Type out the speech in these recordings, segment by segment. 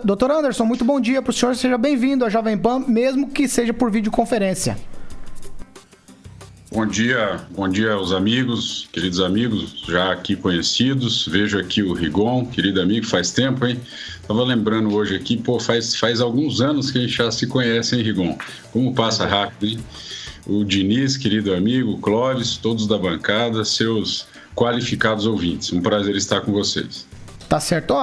Doutor Anderson, muito bom dia para o senhor. Seja bem-vindo à Jovem Pan, mesmo que seja por videoconferência. Bom dia aos amigos, queridos amigos, já aqui conhecidos. Vejo aqui o Rigon, querido amigo, faz tempo, hein? Tava lembrando hoje aqui, faz alguns anos que a gente já se conhece, hein, Rigon? Como passa rápido, hein? O Diniz, querido amigo, o Clóvis, todos da bancada, seus qualificados ouvintes. Um prazer estar com vocês. Tá certo.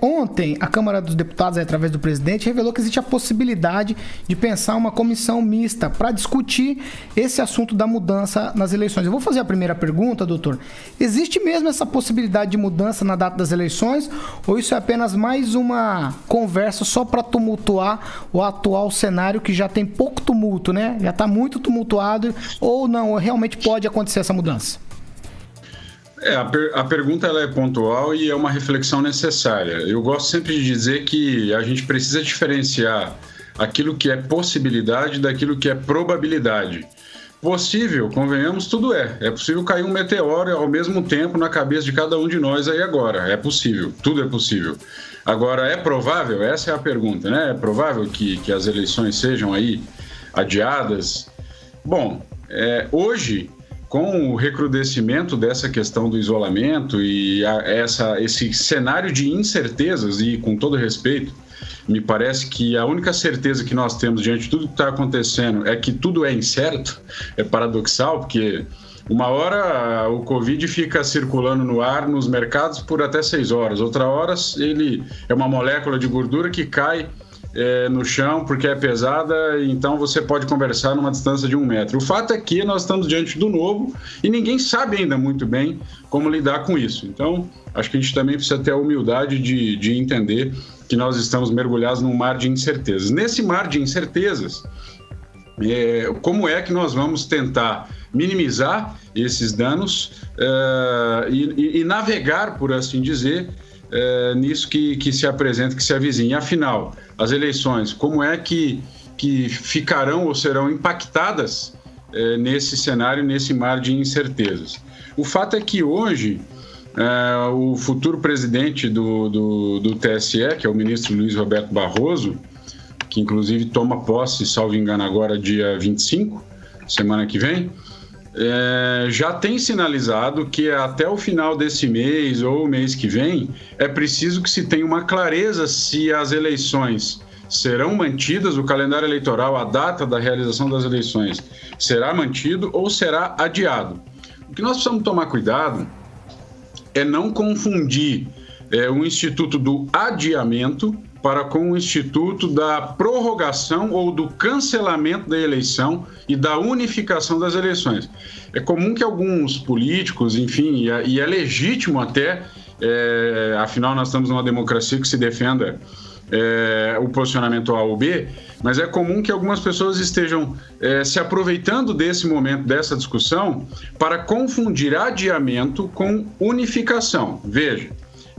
Ontem, a Câmara dos Deputados, através do presidente, revelou que existe a possibilidade de pensar uma comissão mista para discutir esse assunto da mudança nas eleições. Eu vou fazer a primeira pergunta, doutor. Existe mesmo essa possibilidade de mudança na data das eleições ou isso é apenas mais uma conversa só para tumultuar o atual cenário que já tem pouco tumulto, né? Já está muito tumultuado, ou não, realmente pode acontecer essa mudança? A pergunta ela é pontual e é uma reflexão necessária. Eu gosto sempre de dizer que a gente precisa diferenciar aquilo que é possibilidade daquilo que é probabilidade. Possível, convenhamos, tudo é. É possível cair um meteoro ao mesmo tempo na cabeça de cada um de nós aí agora. É possível, tudo é possível. Agora, é provável? Essa é a pergunta, né? É provável que as eleições sejam aí adiadas? Bom, hoje, com o recrudescimento dessa questão do isolamento e esse cenário de incertezas, e com todo respeito, me parece que a única certeza que nós temos diante de tudo que está acontecendo é que tudo é incerto, é paradoxal, porque uma hora o Covid fica circulando no ar, nos mercados, por até 6 horas, outra hora ele é uma molécula de gordura que cai no chão porque é pesada, então você pode conversar numa distância de 1 metro. O fato é que nós estamos diante do novo e ninguém sabe ainda muito bem como lidar com isso. Então, acho que a gente também precisa ter a humildade de entender que nós estamos mergulhados num mar de incertezas. Nesse mar de incertezas, como é que nós vamos tentar minimizar esses danos e navegar, por assim dizer, nisso que se apresenta, que se avizinha. Afinal, as eleições, como é que ficarão ou serão impactadas nesse cenário, nesse mar de incertezas? O fato é que hoje o futuro presidente do TSE, que é o ministro Luiz Roberto Barroso, que inclusive toma posse, salvo engano, agora dia 25, semana que vem, já tem sinalizado que até o final desse mês ou mês que vem é preciso que se tenha uma clareza se as eleições serão mantidas, o calendário eleitoral, a data da realização das eleições será mantido ou será adiado. O que nós precisamos tomar cuidado é não confundir o instituto do adiamento com o instituto da prorrogação ou do cancelamento da eleição e da unificação das eleições. É comum que alguns políticos, enfim, e é legítimo até, afinal nós estamos numa democracia que se defenda o posicionamento A ou B, mas é comum que algumas pessoas estejam se aproveitando desse momento, dessa discussão, para confundir adiamento com unificação. Veja,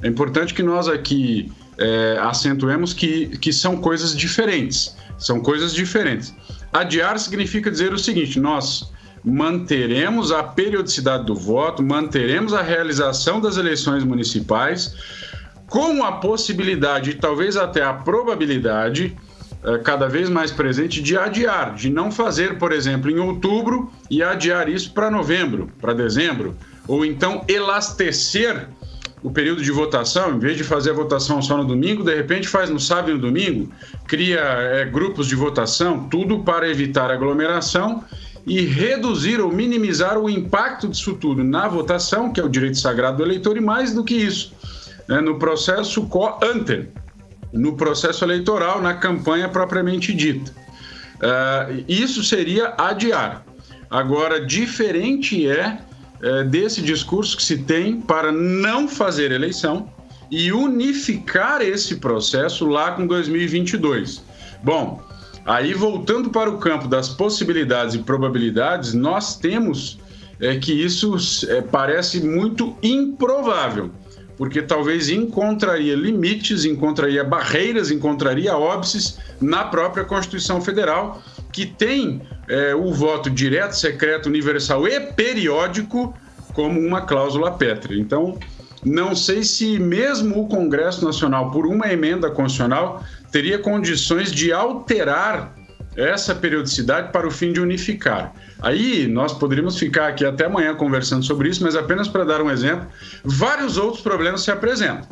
é importante que nós aqui acentuemos que são coisas diferentes. São coisas diferentes. Adiar significa dizer o seguinte: nós manteremos a periodicidade do voto, manteremos a realização das eleições municipais, com a possibilidade e talvez até a probabilidade cada vez mais presente de adiar, de não fazer, por exemplo, em outubro e adiar isso para novembro, para dezembro, ou então elastecer o período de votação, em vez de fazer a votação só no domingo, de repente faz no sábado e no domingo, cria grupos de votação, tudo para evitar aglomeração e reduzir ou minimizar o impacto disso tudo na votação, que é o direito sagrado do eleitor, e mais do que isso, no processo co-ante, no processo eleitoral, na campanha propriamente dita. Isso seria adiar. Agora, diferente desse discurso que se tem para não fazer eleição e unificar esse processo lá com 2022. Bom, aí voltando para o campo das possibilidades e probabilidades, nós temos que isso parece muito improvável, porque talvez encontraria limites, encontraria barreiras, encontraria óbices na própria Constituição Federal, que tem o voto direto, secreto, universal e periódico como uma cláusula pétrea. Então, não sei se mesmo o Congresso Nacional, por uma emenda constitucional, teria condições de alterar essa periodicidade para o fim de unificar. Aí nós poderíamos ficar aqui até amanhã conversando sobre isso, mas apenas para dar um exemplo, vários outros problemas se apresentam.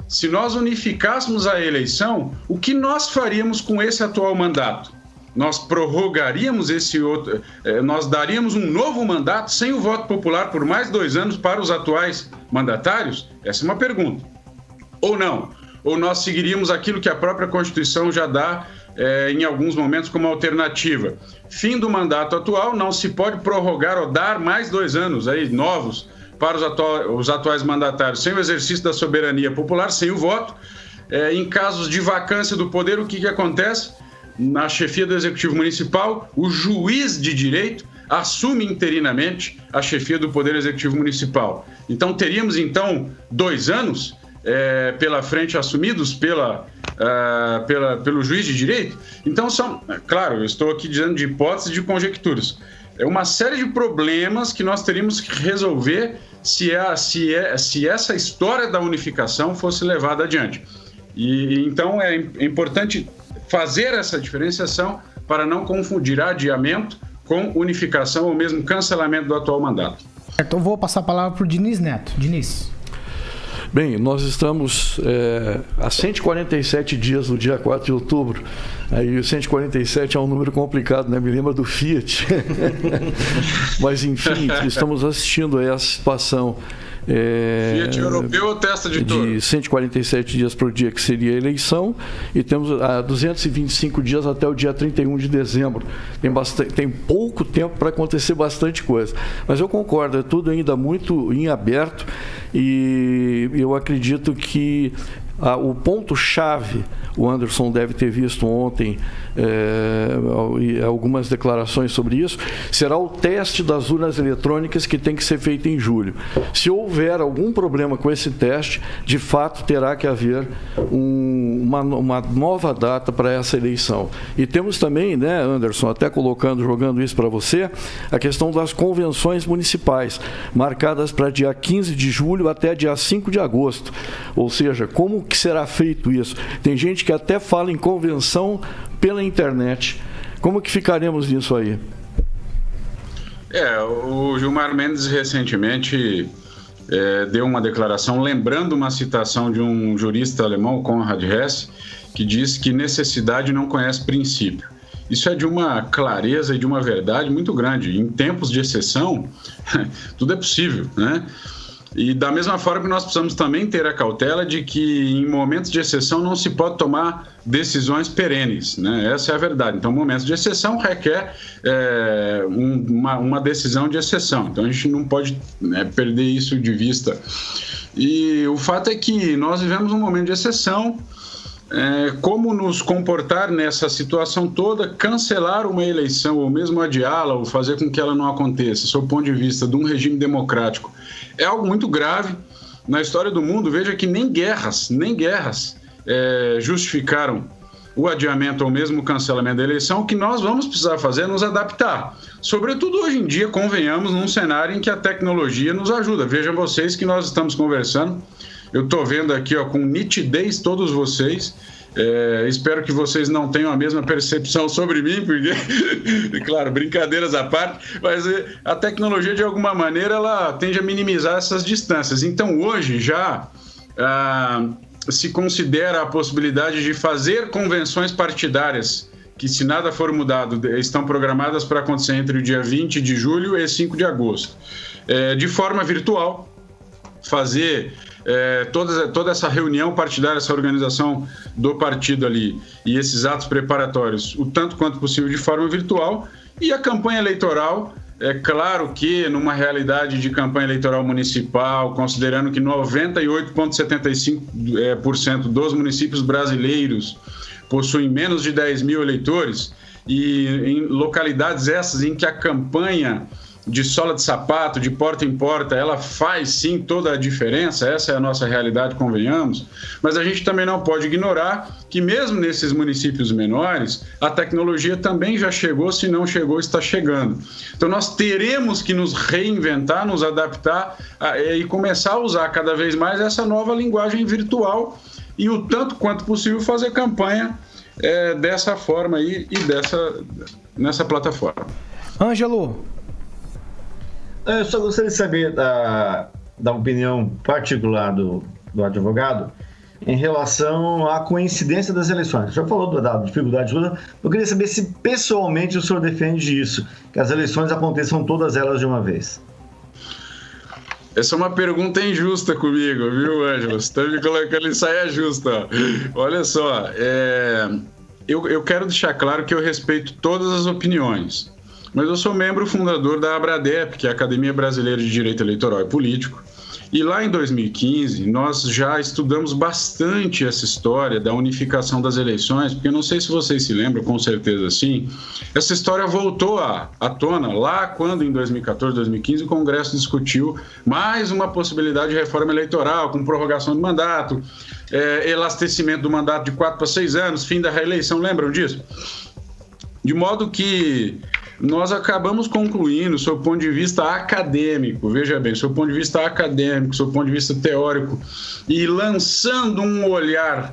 Se nós unificássemos a eleição, o que nós faríamos com esse atual mandato? Nós prorrogaríamos esse outro, nós daríamos um novo mandato sem o voto popular por mais 2 anos para os atuais mandatários? Essa é uma pergunta. Ou não? Ou nós seguiríamos aquilo que a própria Constituição já dá em alguns momentos como alternativa? Fim do mandato atual, não se pode prorrogar ou dar mais 2 anos aí, novos para os atuais mandatários, sem o exercício da soberania popular, sem o voto. Em casos de vacância do poder, o que acontece? Na chefia do Executivo Municipal, o juiz de direito assume interinamente a chefia do Poder Executivo Municipal. Então, teríamos, 2 anos pela frente assumidos pelo juiz de direito? Então, claro, eu estou aqui dizendo de hipóteses e de conjecturas. É uma série de problemas que nós teríamos que resolver se essa história da unificação fosse levada adiante. Então, é importante fazer essa diferenciação para não confundir adiamento com unificação ou mesmo cancelamento do atual mandato. Então, vou passar a palavra para o Diniz Neto. Diniz. Bem, nós estamos há 147 dias do dia 4 de outubro. Aí o 147 é um número complicado, né? Me lembra do Fiat. Mas, enfim, estamos assistindo a essa situação. Fiat europeu ou testa de touro? De 147 dias para o dia que seria a eleição, e temos 225 dias até o dia 31 de dezembro. Tem pouco tempo para acontecer bastante coisa. Mas eu concordo, é tudo ainda muito em aberto, e eu acredito que o ponto-chave, o Anderson deve ter visto ontem algumas declarações sobre isso, será o teste das urnas eletrônicas que tem que ser feito em julho. Se houver algum problema com esse teste, de fato terá que haver uma nova data para essa eleição. E temos também, né, Anderson, até jogando isso para você, a questão das convenções municipais, marcadas para dia 15 de julho até dia 5 de agosto. Ou seja, como que será feito isso? Tem gente que até fala em convenção pela internet. Como que ficaremos nisso aí? O Gilmar Mendes recentemente deu uma declaração lembrando uma citação de um jurista alemão, Konrad Hess, que diz que necessidade não conhece princípio. Isso é de uma clareza e de uma verdade muito grande. Em tempos de exceção, tudo é possível, né? E da mesma forma que nós precisamos também ter a cautela de que em momentos de exceção não se pode tomar decisões perenes, né? Essa é a verdade. Então, momentos de exceção requer uma decisão de exceção. Então, a gente não pode perder isso de vista. E o fato é que nós vivemos um momento de exceção. Como nos comportar nessa situação toda, cancelar uma eleição ou mesmo adiá-la ou fazer com que ela não aconteça, sob o ponto de vista de um regime democrático, é algo muito grave. Na história do mundo, veja que nem guerras justificaram o adiamento ou mesmo o cancelamento da eleição. O que nós vamos precisar fazer é nos adaptar. Sobretudo hoje em dia, convenhamos, num cenário em que a tecnologia nos ajuda. Vejam vocês que nós estamos conversando. Eu estou vendo aqui com nitidez todos vocês. Espero que vocês não tenham a mesma percepção sobre mim, porque, claro, brincadeiras à parte, mas a tecnologia, de alguma maneira, ela tende a minimizar essas distâncias. Então, hoje já se considera a possibilidade de fazer convenções partidárias, que, se nada for mudado, estão programadas para acontecer entre o dia 20 de julho e 5 de agosto. De forma virtual, fazer toda essa reunião partidária, essa organização do partido ali e esses atos preparatórios, o tanto quanto possível de forma virtual. E a campanha eleitoral, é claro que numa realidade de campanha eleitoral municipal, considerando que 98,75% dos municípios brasileiros possuem menos de 10 mil eleitores, e em localidades essas em que a campanha de sola de sapato, de porta em porta, ela faz sim toda a diferença, essa é a nossa realidade, convenhamos, mas a gente também não pode ignorar que mesmo nesses municípios menores, a tecnologia também já chegou, se não chegou, está chegando. Então nós teremos que nos reinventar, nos adaptar e começar a usar cada vez mais essa nova linguagem virtual e o tanto quanto possível fazer campanha dessa forma aí e nessa plataforma. Ângelo. Eu só gostaria de saber da opinião particular do advogado em relação à coincidência das eleições. O senhor falou da dificuldade de Lula. Eu queria saber se pessoalmente o senhor defende isso, que as eleições aconteçam todas elas de uma vez. Essa é uma pergunta injusta comigo, viu, Ângelo? Você está me colocando em saia justa. Olha só, eu quero deixar claro que eu respeito todas as opiniões. Mas eu sou membro fundador da ABRADEP, que é a Academia Brasileira de Direito Eleitoral e Político, e lá em 2015 nós já estudamos bastante essa história da unificação das eleições, porque eu não sei se vocês se lembram, com certeza sim, essa história voltou à tona lá quando em 2014, 2015 o Congresso discutiu mais uma possibilidade de reforma eleitoral, com prorrogação de mandato, elastecimento do mandato de 4 para 6 anos, fim da reeleição, lembram disso? De modo que nós acabamos concluindo, sob o ponto de vista acadêmico, veja bem, sob o ponto de vista acadêmico, sob o ponto de vista teórico, e lançando um olhar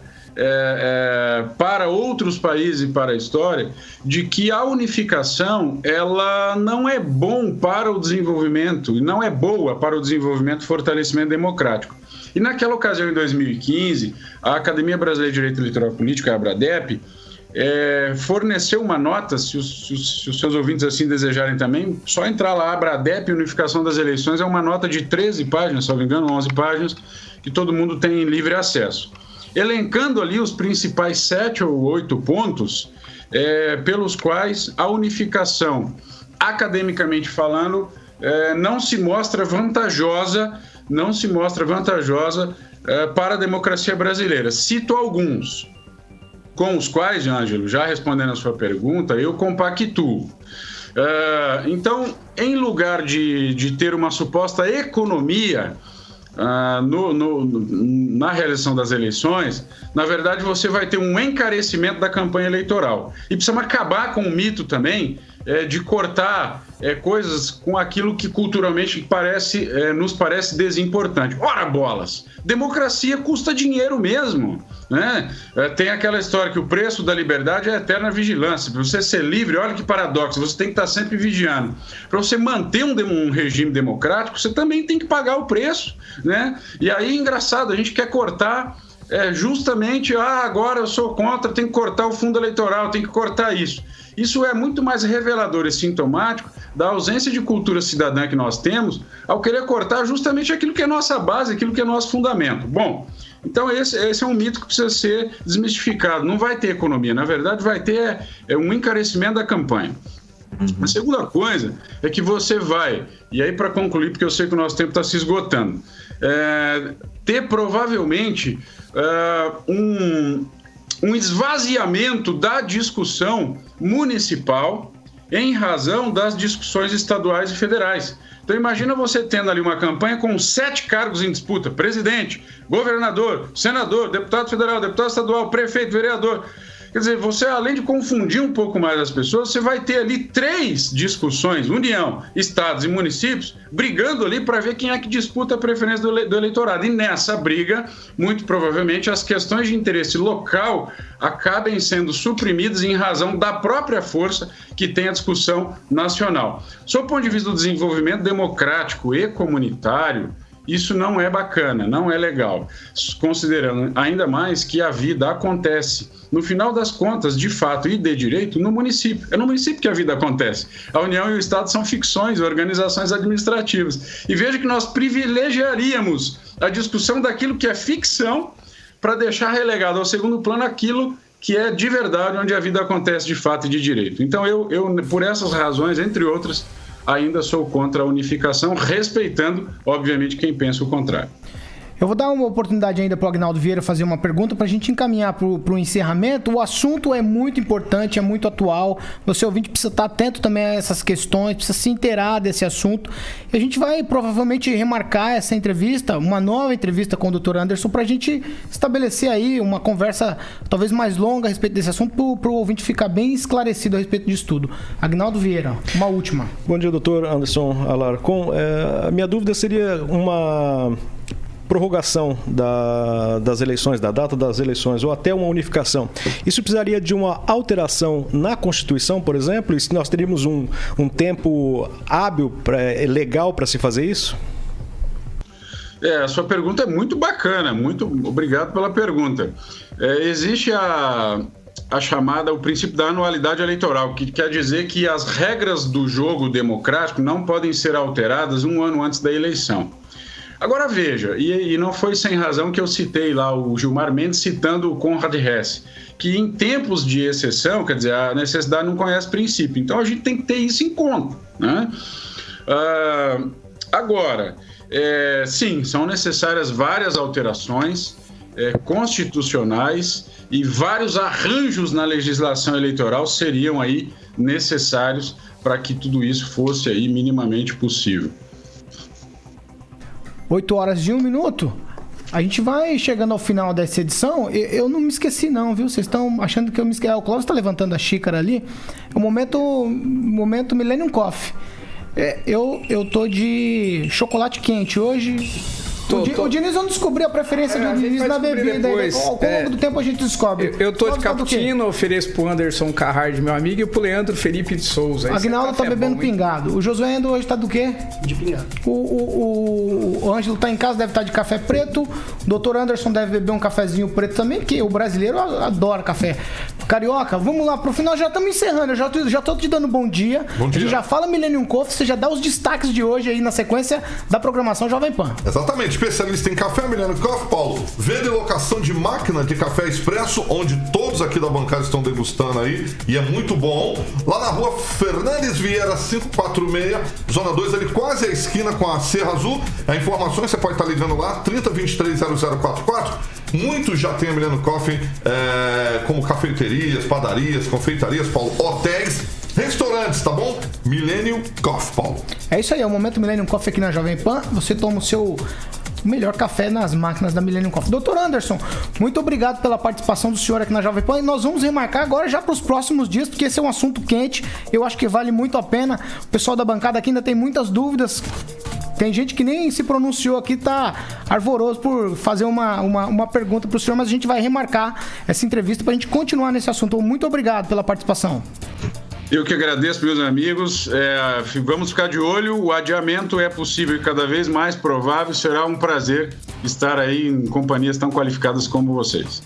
para outros países e para a história, de que a unificação ela não é bom para o desenvolvimento, e não é boa para o desenvolvimento e fortalecimento democrático. E naquela ocasião, em 2015, a Academia Brasileira de Direito Eleitoral e Político, a ABRADEP, forneceu uma nota, se os seus ouvintes assim desejarem também, só entrar lá, ABRADEP, Unificação das Eleições, é uma nota de 13 páginas, se não me engano, 11 páginas, que todo mundo tem livre acesso. Elencando ali os principais 7 ou 8 pontos pelos quais a unificação, academicamente falando, não se mostra vantajosa para a democracia brasileira. Cito alguns, com os quais, Ângelo, já respondendo a sua pergunta, eu compactuo. Então, em lugar de ter uma suposta economia na realização das eleições, na verdade você vai ter um encarecimento da campanha eleitoral. E precisamos acabar com o mito também de cortar coisas com aquilo que culturalmente nos parece desimportante. Ora bolas! Democracia custa dinheiro mesmo, né? Tem aquela história que o preço da liberdade é a eterna vigilância. Para você ser livre, olha que paradoxo, você tem que estar sempre vigiando. Para você manter um regime democrático, você também tem que pagar o preço, né? E aí, engraçado, a gente quer cortar justamente, agora eu sou contra, tem que cortar o fundo eleitoral, tem que cortar isso. Isso é muito mais revelador e sintomático da ausência de cultura cidadã que nós temos ao querer cortar justamente aquilo que é nossa base, aquilo que é nosso fundamento. Bom, então esse é um mito que precisa ser desmistificado. Não vai ter economia, na verdade vai ter um encarecimento da campanha. A segunda coisa é que você vai, e aí para concluir, porque eu sei que o nosso tempo está se esgotando, ter provavelmente um esvaziamento da discussão municipal em razão das discussões estaduais e federais. Então imagina você tendo ali uma campanha com 7 cargos em disputa: presidente, governador, senador, deputado federal, deputado estadual, prefeito, vereador. Quer dizer, você, além de confundir um pouco mais as pessoas, você vai ter ali 3 discussões, União, estados e municípios, brigando ali para ver quem é que disputa a preferência do eleitorado. E nessa briga, muito provavelmente, as questões de interesse local acabem sendo suprimidas em razão da própria força que tem a discussão nacional. Sob o ponto de vista do desenvolvimento democrático e comunitário, isso não é bacana, não é legal, considerando ainda mais que a vida acontece, no final das contas, de fato e de direito, no município. É no município que a vida acontece. A União e o Estado são ficções, organizações administrativas. E veja que nós privilegiaríamos a discussão daquilo que é ficção para deixar relegado ao segundo plano aquilo que é de verdade, onde a vida acontece de fato e de direito. Então eu por essas razões, entre outras, ainda sou contra a unificação, respeitando, obviamente, quem pensa o contrário. Eu vou dar uma oportunidade ainda para o Agnaldo Vieira fazer uma pergunta para a gente encaminhar para o encerramento. O assunto é muito importante, é muito atual. Você ouvinte precisa estar atento também a essas questões, precisa se inteirar desse assunto. E a gente vai provavelmente remarcar essa entrevista, uma nova entrevista com o Dr. Anderson, para a gente estabelecer aí uma conversa talvez mais longa a respeito desse assunto, para o ouvinte ficar bem esclarecido a respeito disso tudo. Agnaldo Vieira, uma última. Bom dia, Dr. Anderson Alarcon. A minha dúvida seria uma prorrogação das eleições, da data das eleições, ou até uma unificação. Isso precisaria de uma alteração na Constituição, por exemplo? E se nós teríamos um tempo hábil, legal para se fazer isso? A sua pergunta é muito bacana, muito obrigado pela pergunta. Existe o princípio da anualidade eleitoral, que quer dizer que as regras do jogo democrático não podem ser alteradas um ano antes da eleição. Agora veja, e não foi sem razão que eu citei lá o Gilmar Mendes citando o Conrad Hesse, que em tempos de exceção, quer dizer, a necessidade não conhece princípio, então a gente tem que ter isso em conta, né? Agora, sim, são necessárias várias alterações constitucionais e vários arranjos na legislação eleitoral seriam aí necessários para que tudo isso fosse aí minimamente possível. 8h01. A gente vai chegando ao final dessa edição. Eu não me esqueci não, viu? Vocês estão achando que eu me esqueci. O Cláudio está levantando a xícara ali. É o momento Millennium Coffee. Eu tô de chocolate quente hoje. O Diniz não descobriu a preferência do Diniz na bebida. Depois, ao longo do tempo a gente descobre. Eu tô de cappuccino, ofereço pro Anderson Carrard, meu amigo, e pro Leandro Felipe de Souza. O Agnaldo tá bebendo pingado. O Josué Endo hoje tá do quê? De pingado. O Ângelo tá em casa, deve estar de café preto. O doutor Anderson deve beber um cafezinho preto também, que o brasileiro adora café. Carioca, vamos lá, pro final já estamos encerrando. Eu já tô te dando bom dia. Bom dia. A gente já fala Millennium Coffee, você já dá os destaques de hoje aí na sequência da programação Jovem Pan. Exatamente, especialista em café, Millennium Coffee, Paulo. Venda e locação de máquina de café expresso, onde todos aqui da bancada estão degustando aí, e é muito bom. Lá na rua Fernandes Vieira 546, Zona 2, ali quase a esquina com a Serra Azul. A informações você pode estar ligando lá, 30230044. Muitos já tem a Millennium Coffee, como cafeterias, padarias, confeitarias, Paulo, hotéis, restaurantes, tá bom? Millennium Coffee, Paulo. É isso aí, é o momento Millennium Coffee aqui na Jovem Pan. Você toma o seu melhor café nas máquinas da Millennium Coffee. Doutor Anderson, muito obrigado pela participação do senhor aqui na Jovem Pan. E nós vamos remarcar agora já para os próximos dias, porque esse é um assunto quente. Eu acho que vale muito a pena. O pessoal da bancada aqui ainda tem muitas dúvidas. Tem gente que nem se pronunciou aqui, tá arvoroso por fazer uma pergunta para o senhor, mas a gente vai remarcar essa entrevista para a gente continuar nesse assunto. Muito obrigado pela participação. Eu que agradeço, meus amigos. Vamos ficar de olho. O adiamento é possível e cada vez mais provável. Será um prazer estar aí em companhias tão qualificadas como vocês.